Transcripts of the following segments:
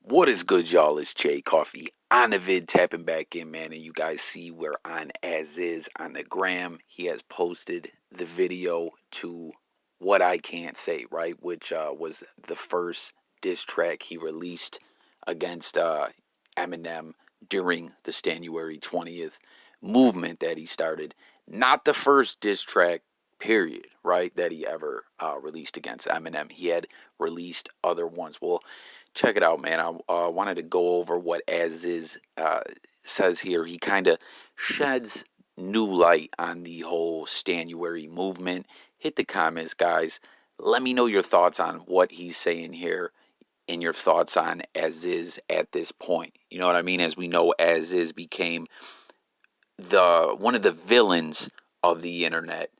What is good, y'all? It's Jay Coffee on the vid tapping back in, man. And you guys see we're on Azizz on the gram. He has posted the video to What I Can't Say, right? Which was the first diss track he released against Eminem during the Stanuary 20th movement that he started. Not the first diss track, period, right? That he ever released against Eminem. He had released other ones. Well, check it out, man. I wanted to go over what Azizz says here. He kind of sheds new light on the whole Stanuary movement. Hit the comments, guys. Let me know your thoughts on what he's saying here and your thoughts on Azizz at this point. You know what I mean? As we know, Azizz became the one of the villains of the internet,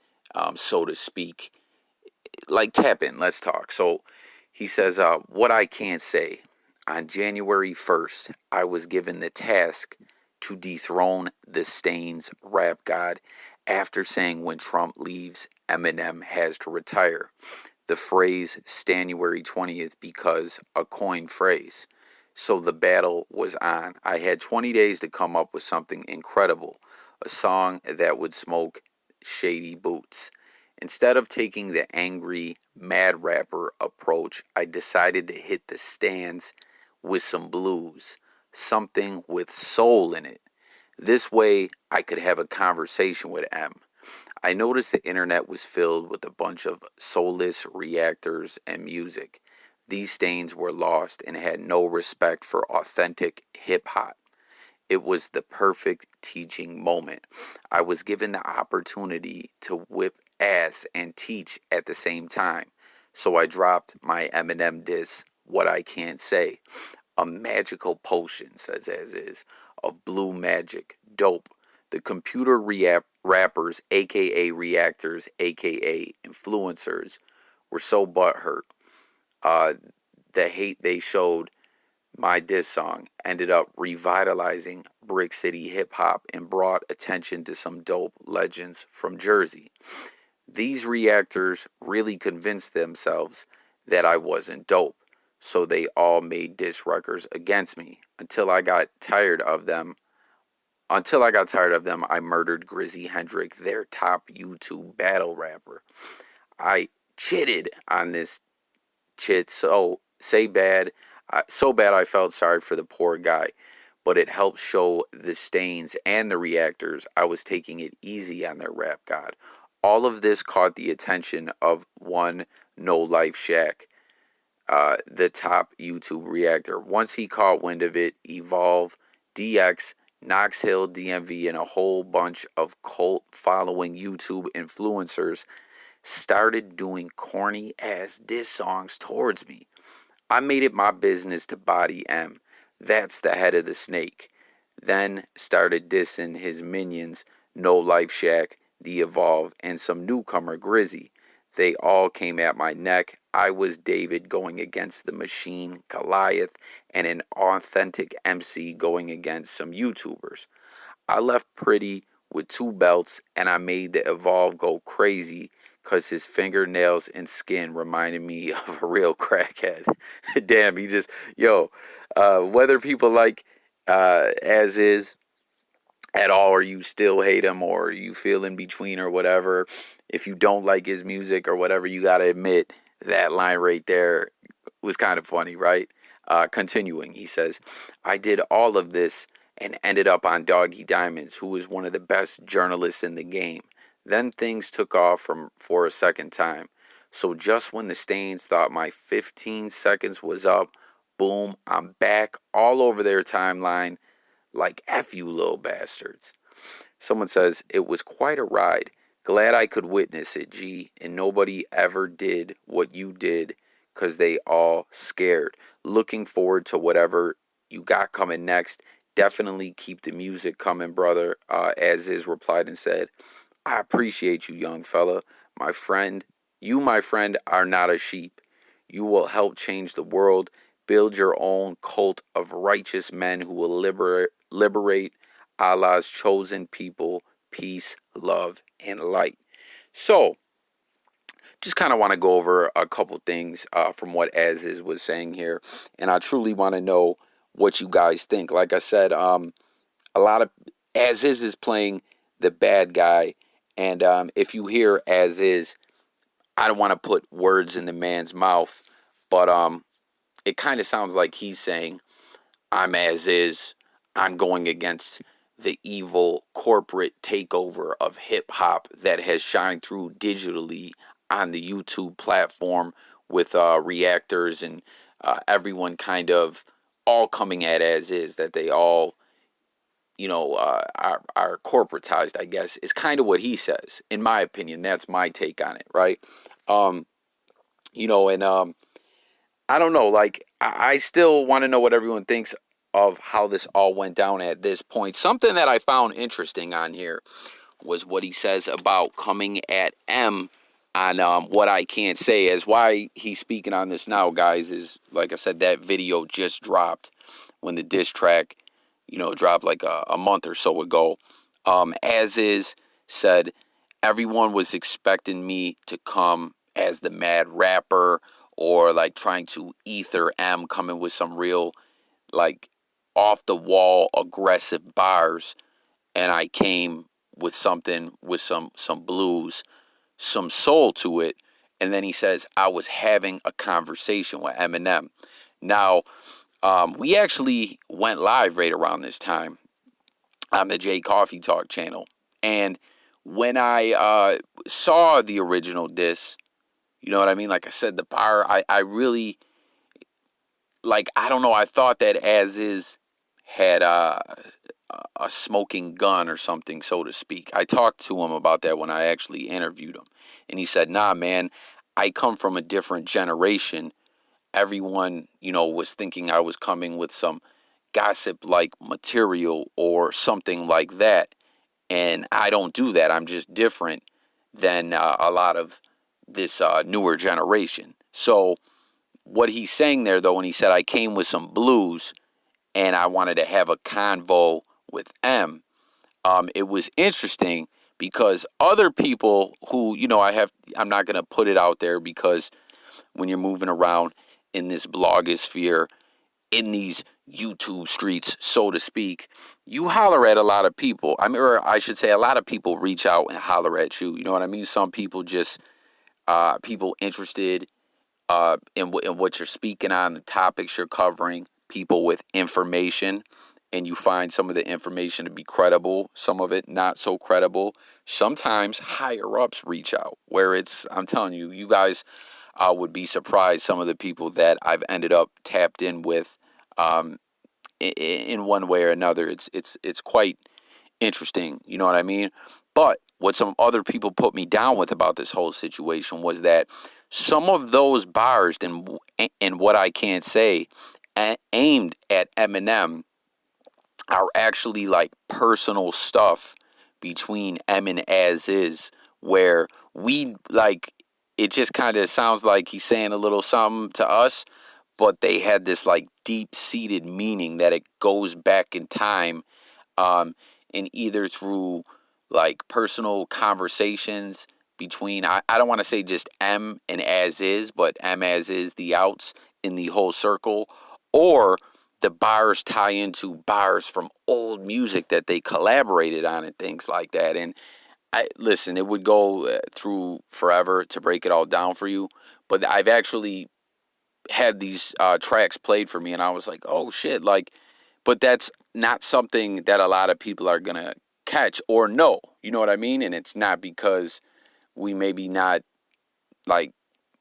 so to speak. Like, tap in, let's talk. So he says, what I can't say. On January 1st, I was given the task to dethrone the Stains rap god after saying when Trump leaves, Eminem has to retire. The phrase Stanuary 20th because a coined phrase. So the battle was on. I had 20 days to come up with something incredible, a song that would smoke shady boots. Instead of taking the angry, mad rapper approach, I decided to hit the stands with some blues, something with soul in it. This way, I could have a conversation with M. I noticed the internet was filled with a bunch of soulless reactors and music. These stains were lost and had no respect for authentic hip hop. It was the perfect teaching moment. I was given the opportunity to whip ass and teach at the same time. So I dropped my Eminem diss, What I Can't Say. A magical potion, says Azizz, of blue magic. Dope. The computer rappers, aka reactors, aka influencers, were so butthurt. Uh, the hate they showed my diss song ended up revitalizing Brick City hip hop and brought attention to some dope legends from Jersey. These reactors really convinced themselves that I wasn't dope, so they all made diss records against me until I got tired of them, I murdered Grizzy Hendrick, their top YouTube battle rapper. I chitted on this chit so bad I felt sorry for the poor guy. But it helped show the Stains and the Reactors I was taking it easy on their rap god. All of this caught the attention of one No Life Shack, the top YouTube reactor. Once he caught wind of it, Evolve, DX, Knox Hill, DMV, and a whole bunch of cult following YouTube influencers started doing corny ass diss songs towards me. I made it my business to body M. That's the head of the snake. Then started dissing his minions, No Life Shack, The Evolve, and some newcomer Grizzy. They all came at my neck. I was David going against the machine, Goliath, and an authentic MC going against some YouTubers. I left pretty with two belts, and I made the Evolve go crazy because his fingernails and skin reminded me of a real crackhead. Damn, whether people like Azizz at all, or you still hate him, or you feel in between, or whatever, if you don't like his music or whatever, you got to admit that line right there was kind of funny, right? Continuing, he says, I did all of this and ended up on Doggy Diamonds, who is one of the best journalists in the game. Then things took off for a second time. So just when the Stains thought my 15 seconds was up, boom, I'm back all over their timeline like F you little bastards. Someone says, it was quite a ride. Glad I could witness it, G, and nobody ever did what you did because they all scared. Looking forward to whatever you got coming next. Definitely keep the music coming, brother. Azizz replied and said, I appreciate you, young fella. My friend, are not a sheep. You will help change the world. Build your own cult of righteous men who will liberate Allah's chosen people. Peace, love, and light. So, just kind of want to go over a couple things from what Azizz was saying here, and I truly want to know what you guys think. Like I said, a lot of Azizz is playing the bad guy, and if you hear Azizz, I don't want to put words in the man's mouth, but it kind of sounds like he's saying, I'm Azizz, I'm going against the evil corporate takeover of hip hop that has shined through digitally on the YouTube platform with reactors and everyone kind of all coming at Azizz, that they all, are corporatized, I guess, is kind of what he says. In my opinion, that's my take on it, right? Um, and I don't know. Like, I still want to know what everyone thinks of how this all went down at this point. Something that I found interesting on here was what he says about coming at M on what I can't say. As why he's speaking on this now, guys, is like I said, that video just dropped when the diss track, dropped like a month or so ago. Azizz said, everyone was expecting me to come as the mad rapper or like trying to ether M, coming with some real like off the wall aggressive bars, and I came with something with some blues, some soul to it. And then he says I was having a conversation with Eminem. Now, we actually went live right around this time on the J Coffee Talk channel, and when I saw the original disc, you know what I mean? Like I said, the bar, I really, like, I don't know, I thought that Azizz had a smoking gun or something, so to speak. I talked to him about that when I actually interviewed him. And he said, nah, man, I come from a different generation. Everyone, was thinking I was coming with some gossip like material or something like that. And I don't do that. I'm just different than a lot of this newer generation. So, what he's saying there, though, when he said I came with some blues and I wanted to have a convo with M, it was interesting because other people who, I'm not going to put it out there because when you're moving around in this blogosphere, in these YouTube streets, so to speak, you holler at a lot of people. I mean, or I should say, a lot of people reach out and holler at you. You know what I mean? Some people just, people interested in what you're speaking on, the topics you're covering, people with information, and you find some of the information to be credible, some of it not so credible. Sometimes higher ups reach out where I'm telling you, you guys would be surprised some of the people that I've ended up tapped in with in one way or another. It's quite interesting, you know what I mean? But what some other people put me down with about this whole situation was that some of those bars and what I can't say aimed at Eminem are actually like personal stuff between M and Azizz, where we like, it just kind of sounds like he's saying a little something to us, but they had this like deep seated meaning that it goes back in time, and either through like personal conversations between, I don't want to say just M and Azizz, but M Azizz, the outs in the whole circle, or the bars tie into bars from old music that they collaborated on and things like that. And listen, it would go through forever to break it all down for you, but I've actually had these tracks played for me, and I was like, oh shit, like, but that's not something that a lot of people are gonna catch or know. You know what I mean? And it's not because we maybe not like,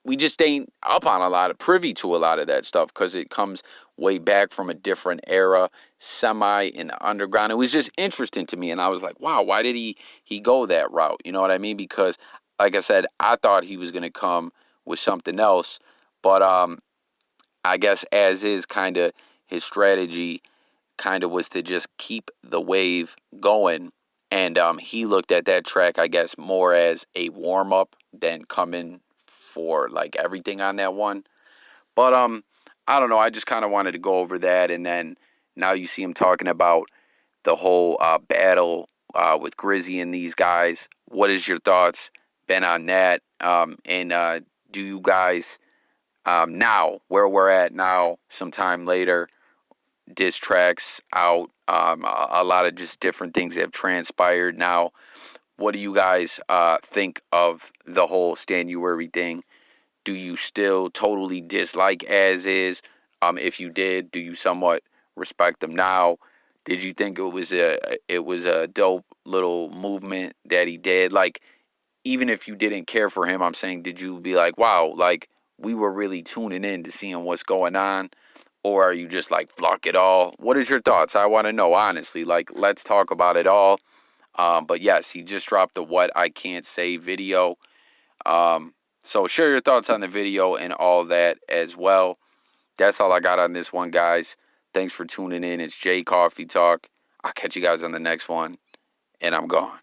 we just ain't up on a lot of privy to a lot of that stuff because it comes way back from a different era, semi in the underground. It was just interesting to me, and I was like, wow, why did he go that route? You know what I mean? Because like I said, I thought he was gonna come with something else, but I guess as is kind of his strategy kind of was to just keep the wave going. And he looked at that track, I guess, more as a warm up than coming for like everything on that one. But I don't know. I just kind of wanted to go over that, and then now you see him talking about the whole battle with Grizzy and these guys. What is your thoughts? been on that. And do you guys now, where we're at now, sometime later, diss tracks out, a lot of just different things have transpired now. What do you guys think of the whole Stanuary thing? Do you still totally dislike Azizz? If you did, do you somewhat respect them now? Did you think it was a dope little movement that he did? Like, even if you didn't care for him, I'm saying, did you be like, wow, like we were really tuning in to seeing what's going on? Or are you just like, fuck it all? What is your thoughts? I want to know, honestly. Like, let's talk about it all. But yes, he just dropped the What I Can't Say video. So share your thoughts on the video and all that as well. That's all I got on this one, guys. Thanks for tuning in. It's J Coffee Talk. I'll catch you guys on the next one, and I'm gone.